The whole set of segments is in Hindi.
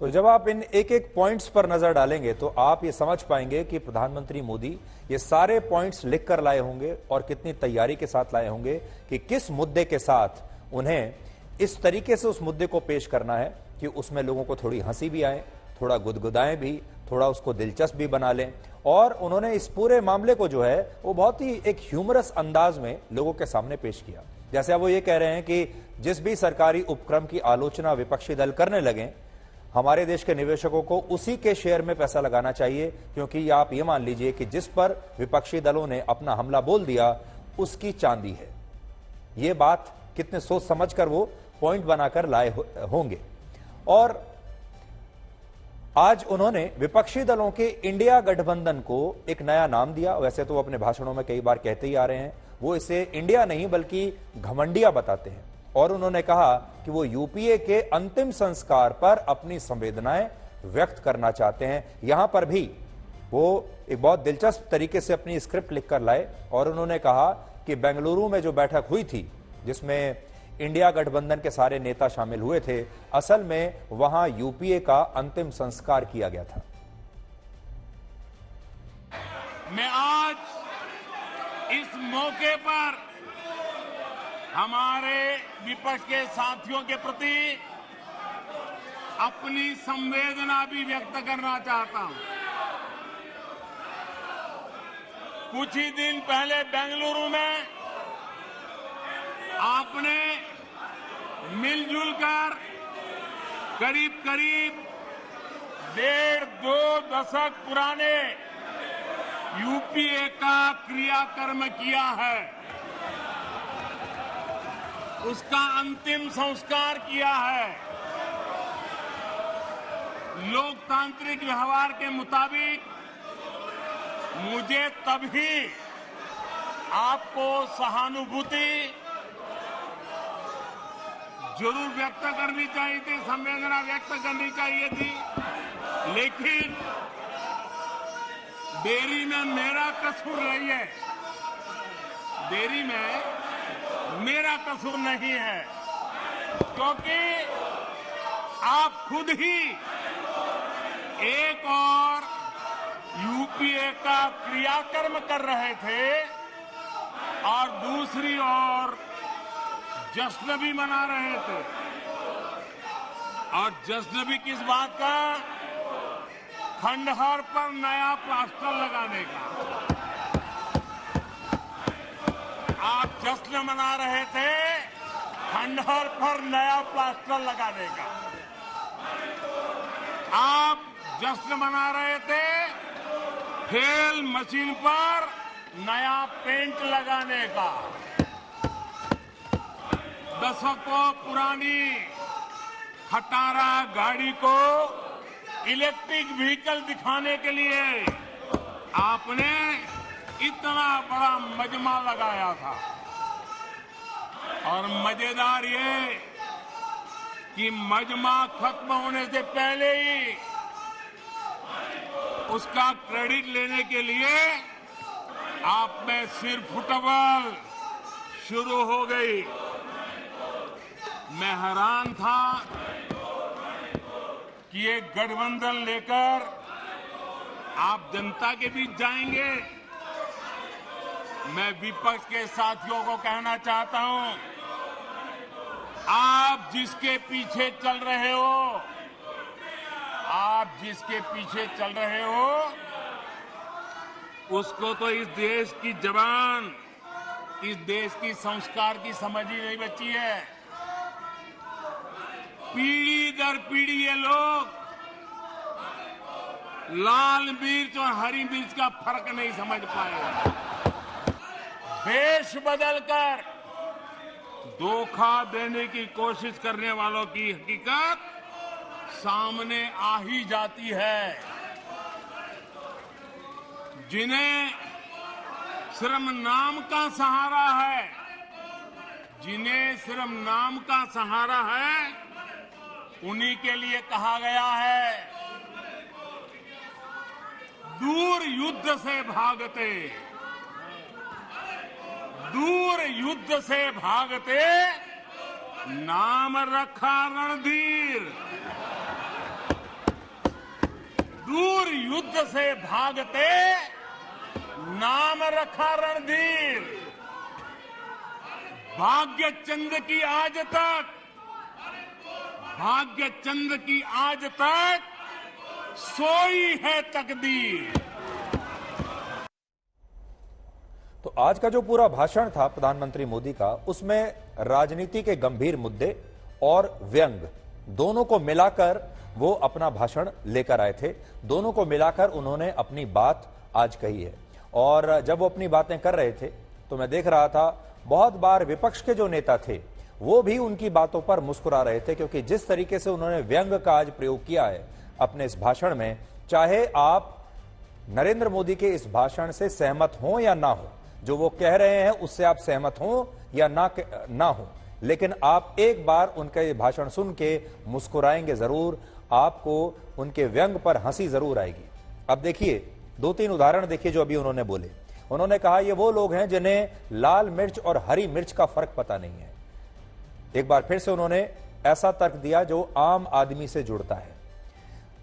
तो जब आप इन एक एक पॉइंट्स पर नजर डालेंगे तो आप ये समझ पाएंगे कि प्रधानमंत्री मोदी ये सारे पॉइंट्स लिख कर लाए होंगे और कितनी तैयारी के साथ लाए होंगे कि किस मुद्दे के साथ उन्हें इस तरीके से उस मुद्दे को पेश करना है कि उसमें लोगों को थोड़ी हंसी भी आए, थोड़ा गुदगुदाएं भी, थोड़ा उसको दिलचस्प भी बना लें। और उन्होंने इस पूरे मामले को जो है वो बहुत ही एक ह्यूमरस अंदाज में लोगों के सामने पेश किया। जैसे अब वो ये कह रहे हैं कि जिस भी सरकारी उपक्रम की आलोचना विपक्षी दल करने लगे, हमारे देश के निवेशकों को उसी के शेयर में पैसा लगाना चाहिए, क्योंकि आप ये मान लीजिए कि जिस पर विपक्षी दलों ने अपना हमला बोल दिया उसकी चांदी है। ये बात कितने सोच समझकर वो पॉइंट बनाकर लाए होंगे। और आज उन्होंने विपक्षी दलों के इंडिया गठबंधन को एक नया नाम दिया। वैसे तो वो अपने भाषणों में कई बार कहते ही आ रहे हैं, वो इसे इंडिया नहीं बल्कि घमंडिया बताते हैं। और उन्होंने कहा कि वो यूपीए के अंतिम संस्कार पर अपनी संवेदनाएं व्यक्त करना चाहते हैं। यहां पर भी वो एक बहुत दिलचस्प तरीके से अपनी स्क्रिप्ट लिखकर लाए और उन्होंने कहा कि बेंगलुरु में जो बैठक हुई थी जिसमें इंडिया गठबंधन के सारे नेता शामिल हुए थे, असल में वहां यूपीए का अंतिम संस्कार किया गया था। मैं आज इस मौके पर हमारे विपक्ष के साथियों के प्रति अपनी संवेदना भी व्यक्त करना चाहता हूं। कुछ ही दिन पहले बेंगलुरु में आपने मिलजुल कर करीब करीब 1.5-2 दशक पुराने यूपीए का क्रियाकर्म किया है, उसका अंतिम संस्कार किया है। लोकतांत्रिक व्यवहार के मुताबिक मुझे तभी आपको सहानुभूति जरूर व्यक्त करनी चाहिए थी, संवेदना व्यक्त करनी चाहिए थी, लेकिन देरी में मेरा कसूर नहीं है। देरी में मेरा कसूर नहीं है, क्योंकि आप खुद ही एक और यूपीए का क्रियाकर्म कर रहे थे और दूसरी ओर जश्न भी मना रहे थे। और जश्न भी किस बात का? खंडहर पर नया प्लास्टर लगाने का। आप जश्न मना रहे थे खंडहर पर नया प्लास्टर लगाने का। आप जश्न मना रहे थे फेल मशीन पर नया पेंट लगाने का। दशकों पुरानी खटारा गाड़ी को इलेक्ट्रिक व्हीकल दिखाने के लिए आपने इतना बड़ा मजमा लगाया था। और मजेदार ये कि मजमा खत्म होने से पहले ही उसका क्रेडिट लेने के लिए आप में सिर फुटबॉल शुरू हो गई। मैं हैरान था कि ये गठबंधन लेकर आप जनता के बीच जाएंगे। मैं विपक्ष के साथियों को कहना चाहता हूं, आप जिसके पीछे चल रहे हो, आप जिसके पीछे चल रहे हो, उसको तो इस देश की जबान, इस देश की संस्कार की समझ ही नहीं बची है। पीढ़ी दर पीढ़ी ये लोग लाल मिर्च और हरी मिर्च का फर्क नहीं समझ पाए। वेश बदलकर धोखा देने की कोशिश करने वालों की हकीकत सामने आ ही जाती है। जिन्हें सिर्फ नाम का सहारा है, जिन्हें सिर्फ नाम का सहारा है, उन्हीं के लिए कहा गया है, दूर युद्ध से भागते, दूर युद्ध से भागते, नाम रखा रणधीर। युद्ध से भागते नाम रखा रणधीर। भाग्य चंद की आज तक सोई है तकदीर। तो आज का जो पूरा भाषण था प्रधानमंत्री मोदी का, उसमें राजनीति के गंभीर मुद्दे और व्यंग दोनों को मिलाकर वो अपना भाषण लेकर आए थे। दोनों को मिलाकर उन्होंने अपनी बात आज कही है। और जब वो अपनी बातें कर रहे थे तो मैं देख रहा था बहुत बार विपक्ष के जो नेता थे वो भी उनकी बातों पर मुस्कुरा रहे थे, क्योंकि जिस तरीके से उन्होंने व्यंग का आज प्रयोग किया है अपने इस भाषण में, चाहे आप नरेंद्र मोदी के इस भाषण से सहमत हो या ना हो, जो वो कह रहे हैं उससे आप सहमत हो या ना हो, लेकिन आप एक बार उनका ये भाषण सुन के मुस्कुराएंगे जरूर, आपको उनके व्यंग पर हंसी जरूर आएगी। अब देखिए 2-3 उदाहरण देखिए जो अभी उन्होंने बोले। उन्होंने कहा ये वो लोग हैं जिन्हें लाल मिर्च और हरी मिर्च का फर्क पता नहीं है। एक बार फिर से उन्होंने ऐसा तर्क दिया जो आम आदमी से जुड़ता है।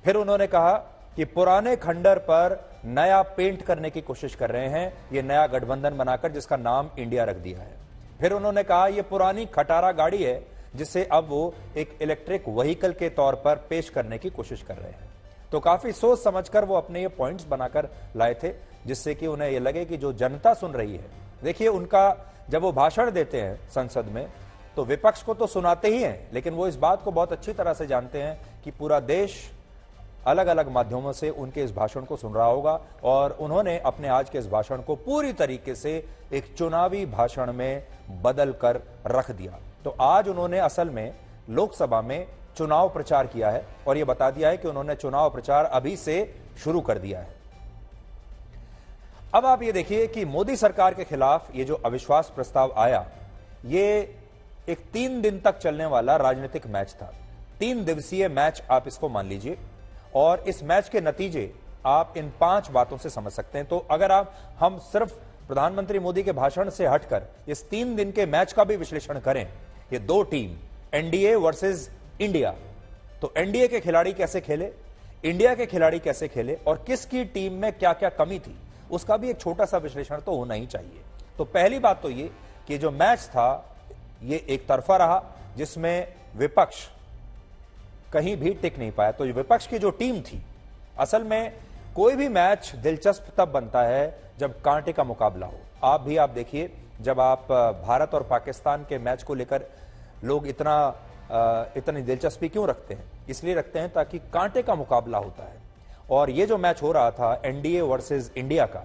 फिर उन्होंने कहा कि पुराने खंडर पर नया पेंट करने की कोशिश कर रहे हैं, ये नया गठबंधन बनाकर जिसका नाम इंडिया रख दिया है। फिर उन्होंने कहा ये पुरानी खटारा गाड़ी है जिसे अब वो एक इलेक्ट्रिक व्हीकल के तौर पर पेश करने की कोशिश कर रहे हैं। तो काफी सोच समझकर वो अपने ये पॉइंट्स बनाकर लाए थे, जिससे कि उन्हें ये लगे कि जो जनता सुन रही है। देखिए उनका जब वो भाषण देते हैं संसद में तो विपक्ष को तो सुनाते ही हैं, लेकिन वो इस बात को बहुत अच्छी तरह से जानते हैं कि पूरा देश अलग अलग माध्यमों से उनके इस भाषण को सुन रहा होगा। और उन्होंने अपने आज के इस भाषण को पूरी तरीके से एक चुनावी भाषण में बदल कर रख दिया। तो आज उन्होंने असल में लोकसभा में चुनाव प्रचार किया है और यह बता दिया है कि उन्होंने चुनाव प्रचार अभी से शुरू कर दिया है। अब आप ये देखिए कि मोदी सरकार के खिलाफ ये जो अविश्वास प्रस्ताव आया, ये एक 3 दिन तक चलने वाला राजनीतिक मैच था। 3 दिवसीय मैच आप इसको मान लीजिए, और इस मैच के नतीजे आप इन 5 बातों से समझ सकते हैं। तो अगर हम सिर्फ प्रधानमंत्री मोदी के भाषण से हटकर इस 3 दिन के मैच का भी विश्लेषण करें, ये 2 टीम एनडीए वर्सेस इंडिया, तो एनडीए के खिलाड़ी कैसे खेले, इंडिया के खिलाड़ी कैसे खेले और किसकी टीम में क्या क्या कमी थी, उसका भी एक छोटा सा विश्लेषण तो होना ही चाहिए। तो पहली बात तो ये कि जो मैच था ये एक तरफा रहा, जिसमें विपक्ष कहीं भी टिक नहीं पाया। तो विपक्ष की जो टीम थी, असल में कोई भी मैच दिलचस्प तब बनता है जब कांटे का मुकाबला हो। आप देखिए, जब आप भारत और पाकिस्तान के मैच को लेकर लोग इतनी दिलचस्पी क्यों रखते हैं? इसलिए रखते हैं ताकि कांटे का मुकाबला होता है। और ये जो मैच हो रहा था एनडीए वर्सेस इंडिया का,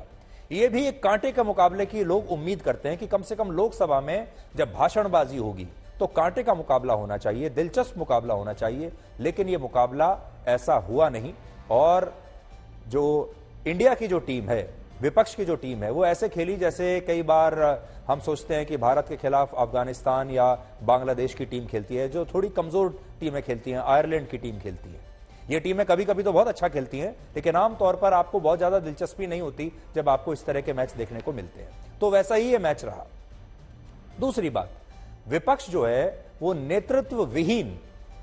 ये भी एक कांटे के मुकाबले की लोग उम्मीद करते हैं कि कम से कम लोकसभा में जब भाषणबाजी होगी तो कांटे का मुकाबला होना चाहिए, दिलचस्प मुकाबला होना चाहिए। लेकिन ये मुकाबला ऐसा हुआ नहीं। और जो इंडिया की जो टीम है, विपक्ष की जो टीम है, वो ऐसे खेली जैसे कई बार हम सोचते हैं कि भारत के खिलाफ अफगानिस्तान या बांग्लादेश की टीम खेलती है, जो थोड़ी कमजोर टीमें खेलती हैं, आयरलैंड की टीम खेलती है। ये टीमें कभी कभी तो बहुत अच्छा खेलती हैं, लेकिन आमतौर पर आपको बहुत ज्यादा दिलचस्पी नहीं होती जब आपको इस तरह के मैच देखने को मिलते हैं। तो वैसा ही ये मैच रहा। दूसरी बात, विपक्ष जो है वो नेतृत्व विहीन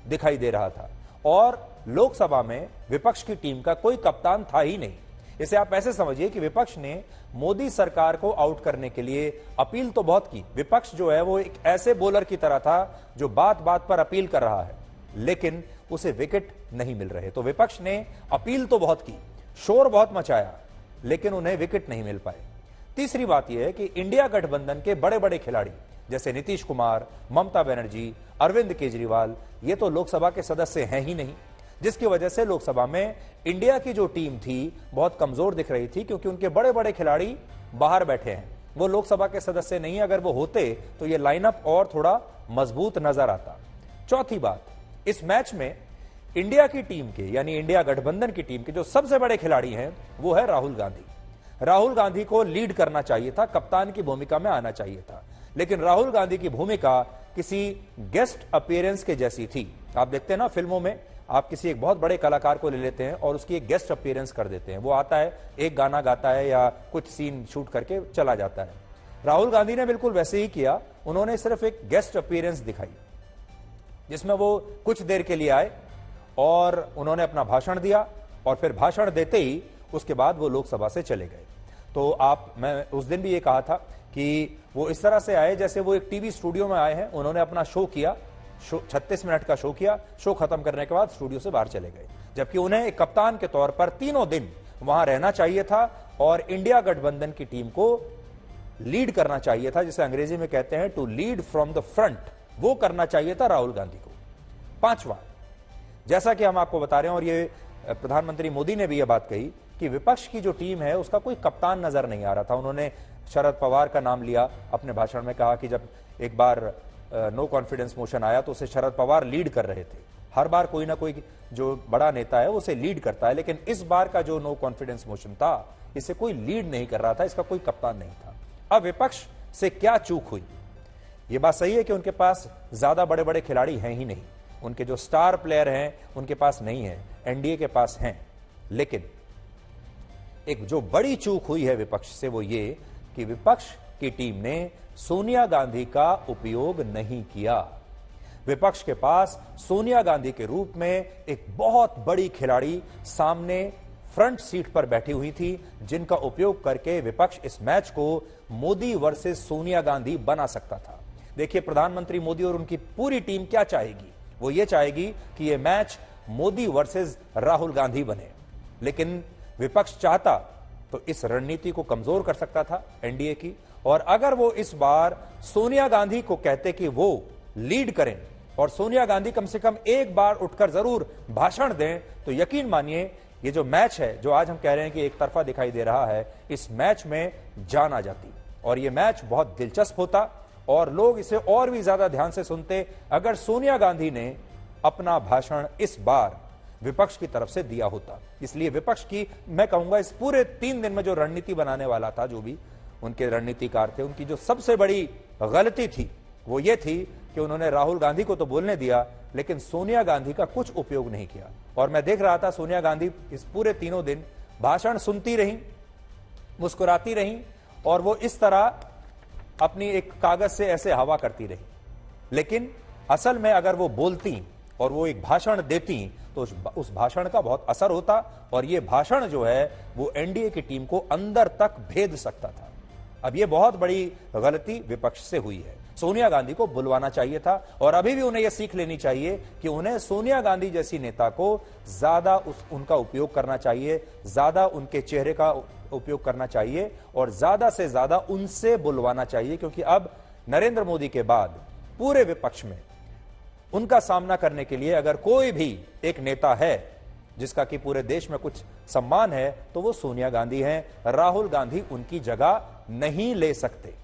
दिखाई दे रहा था और लोकसभा में विपक्ष की टीम का कोई कप्तान था ही नहीं। इसे आप ऐसे समझिए कि विपक्ष ने मोदी सरकार को आउट करने के लिए अपील तो बहुत की। विपक्ष जो है वो एक ऐसे बॉलर की तरह था जो बात बात पर अपील कर रहा है, लेकिन उसे विकेट नहीं मिल रहे। तो विपक्ष ने अपील तो बहुत की, शोर बहुत मचाया, लेकिन उन्हें विकेट नहीं मिल पाए। तीसरी बात यह है कि इंडिया गठबंधन के बड़े बड़े खिलाड़ी जैसे नीतीश कुमार, ममता बनर्जी, अरविंद केजरीवाल, ये तो लोकसभा के सदस्य हैं ही नहीं, जिसकी वजह से लोकसभा में इंडिया की जो टीम थी बहुत कमजोर दिख रही थी, क्योंकि उनके बड़े बड़े खिलाड़ी बाहर बैठे हैं, वो लोकसभा के सदस्य नहीं। अगर वो होते तो ये लाइनअप और थोड़ा मजबूत नजर आता। चौथी बात, इस मैच में इंडिया की टीम के यानी इंडिया गठबंधन की टीम के जो सबसे बड़े खिलाड़ी हैं वो है राहुल गांधी। राहुल गांधी को लीड करना चाहिए था, कप्तान की भूमिका में आना चाहिए था, लेकिन राहुल गांधी की भूमिका किसी गेस्ट अपीयरेंस के जैसी थी। आप देखते हैं ना फिल्मों में, आप किसी एक बहुत बड़े कलाकार को ले लेते हैं और उसकी एक गेस्ट अपीयरेंस कर देते हैं। वो आता है, एक गाना गाता है या कुछ सीन शूट करके चला जाता है। राहुल गांधी ने बिल्कुल वैसे ही किया। उन्होंने सिर्फ एक गेस्ट अपीयरेंस दिखाई जिसमें वो कुछ देर के लिए आए और उन्होंने अपना भाषण दिया और फिर भाषण देते ही उसके बाद वो लोकसभा से चले गए। तो मैं उस दिन भी ये कहा था कि वो इस तरह से आए जैसे वो एक टीवी स्टूडियो में आए हैं, उन्होंने अपना शो किया, 36 मिनट का शो किया, शो खत्म करने के बाद स्टूडियो से बाहर चले गए, जबकि उन्हें एक कप्तान के तौर पर तीनों दिन वहां रहना चाहिए था और इंडिया गठबंधन की टीम को लीड करना चाहिए था, जिसे अंग्रेजी में कहते हैं to lead from the front. वो करना चाहिए था राहुल गांधी को। पांचवा, जैसा कि हम आपको बता रहे हैं और ये प्रधानमंत्री मोदी ने भी यह बात कही कि विपक्ष की जो टीम है उसका कोई कप्तान नजर नहीं आ रहा था। उन्होंने शरद पवार का नाम लिया अपने भाषण में, कहा कि जब एक बार नो कॉन्फिडेंस मोशन आया तो उसे शरद पवार लीड कर रहे थे। हर बार कोई ना कोई जो बड़ा नेता है उसे लीड करता है, लेकिन इस बार का जो नो कॉन्फिडेंस मोशन था इसे कोई लीड नहीं कर रहा था, इसका कोई कप्तान नहीं था। अब विपक्ष से क्या चूक हुई? यह बात सही है कि उनके पास ज्यादा बड़े बड़े खिलाड़ी हैं ही नहीं, उनके जो स्टार प्लेयर हैं उनके पास नहीं है, एनडीए के पास हैं। लेकिन एक जो बड़ी चूक हुई है विपक्ष से वो ये कि विपक्ष की टीम ने सोनिया गांधी का उपयोग नहीं किया। विपक्ष के पास सोनिया गांधी के रूप में एक बहुत बड़ी खिलाड़ी सामने फ्रंट सीट पर बैठी हुई थी, जिनका उपयोग करके विपक्ष इस मैच को मोदी वर्सेस सोनिया गांधी बना सकता था। देखिए, प्रधानमंत्री मोदी और उनकी पूरी टीम क्या चाहेगी? वो ये चाहेगी कि यह मैच मोदी वर्सेस राहुल गांधी बने, लेकिन विपक्ष चाहता तो इस रणनीति को कमजोर कर सकता था एनडीए की। और अगर वो इस बार सोनिया गांधी को कहते कि वो लीड करें और सोनिया गांधी कम से कम एक बार उठकर जरूर भाषण दें, तो यकीन मानिए ये जो मैच है, जो आज हम कह रहे हैं कि एक तरफा दिखाई दे रहा है, इस मैच में जान आ जाती और ये मैच बहुत दिलचस्प होता और लोग इसे और भी ज्यादा ध्यान से सुनते अगर सोनिया गांधी ने अपना भाषण इस बार विपक्ष की तरफ से दिया होता। इसलिए विपक्ष की, मैं कहूंगा, इस पूरे 3 दिन में जो रणनीति बनाने वाला था, जो भी उनके रणनीतिकार थे, उनकी जो सबसे बड़ी गलती थी वो ये थी कि उन्होंने राहुल गांधी को तो बोलने दिया लेकिन सोनिया गांधी का कुछ उपयोग नहीं किया। और मैं देख रहा था सोनिया गांधी इस पूरे तीनों दिन भाषण सुनती रही, मुस्कुराती रही और वो इस तरह अपनी एक कागज से ऐसे हवा करती रही। लेकिन असल में अगर वो बोलती और वो एक भाषण देती तो उस भाषण का बहुत असर होता और ये भाषण जो है वो एनडीए की टीम को अंदर तक भेद सकता था। अब ये बहुत बड़ी गलती विपक्ष से हुई है। सोनिया गांधी को बुलवाना चाहिए था और अभी भी उन्हें यह सीख लेनी चाहिए कि उन्हें सोनिया गांधी जैसी नेता को ज्यादा उनका उपयोग करना चाहिए, ज्यादा उनके चेहरे का उपयोग करना चाहिए और ज्यादा से ज्यादा उनसे बुलवाना चाहिए, क्योंकि अब नरेंद्र मोदी के बाद पूरे विपक्ष में उनका सामना करने के लिए अगर कोई भी एक नेता है जिसका कि पूरे देश में कुछ सम्मान है तो वो सोनिया गांधी हैं। राहुल गांधी उनकी जगह नहीं ले सकते।